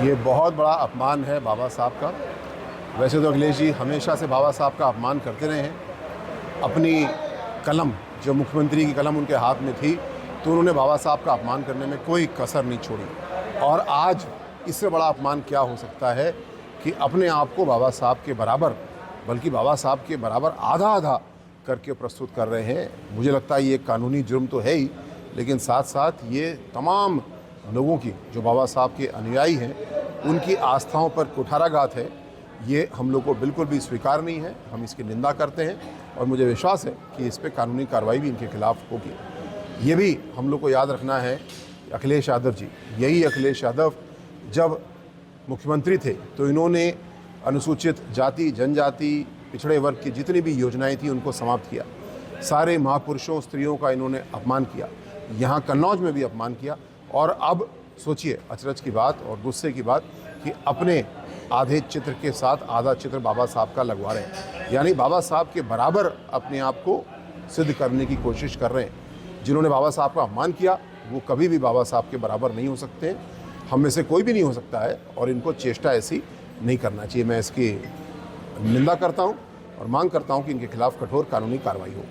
ये बहुत बड़ा अपमान है बाबा साहब का। वैसे तो अखिलेश जी हमेशा से बाबा साहब का अपमान करते रहे हैं। अपनी कलम, जो मुख्यमंत्री की कलम उनके हाथ में थी, तो उन्होंने बाबा साहब का अपमान करने में कोई कसर नहीं छोड़ी। और आज इससे बड़ा अपमान क्या हो सकता है कि अपने आप को बाबा साहब के बराबर, बल्कि बाबा साहब के बराबर आधा आधा करके प्रस्तुत कर रहे हैं। मुझे लगता है ये कानूनी जुर्म तो है ही, लेकिन साथ साथ ये तमाम लोगों की, जो बाबा साहब के अनुयायी हैं, उनकी आस्थाओं पर कुठाराघात है। ये हम लोग को बिल्कुल भी स्वीकार नहीं है। हम इसकी निंदा करते हैं और मुझे विश्वास है कि इस पे कानूनी कार्रवाई भी इनके खिलाफ होगी। ये भी हम लोग को याद रखना है, अखिलेश यादव जी, यही अखिलेश यादव जब मुख्यमंत्री थे तो इन्होंने अनुसूचित जाति, जनजाति, पिछड़े वर्ग की जितनी भी योजनाएं थी उनको समाप्त किया। सारे महापुरुषों, स्त्रियों का इन्होंने अपमान किया, यहाँ कन्नौज में भी अपमान किया। और अब सोचिए अचरज की बात और गुस्से की बात कि अपने आधे चित्र के साथ आधा चित्र बाबा साहब का लगवा रहे हैं, यानी बाबा साहब के बराबर अपने आप को सिद्ध करने की कोशिश कर रहे हैं। जिन्होंने बाबा साहब का अपमान किया वो कभी भी बाबा साहब के बराबर नहीं हो सकते। हम में से कोई भी नहीं हो सकता है और इनको चेष्टा ऐसी नहीं करना चाहिए। मैं इसकी निंदा करता हूं और मांग करता हूं कि इनके खिलाफ कठोर कानूनी कार्रवाई हो।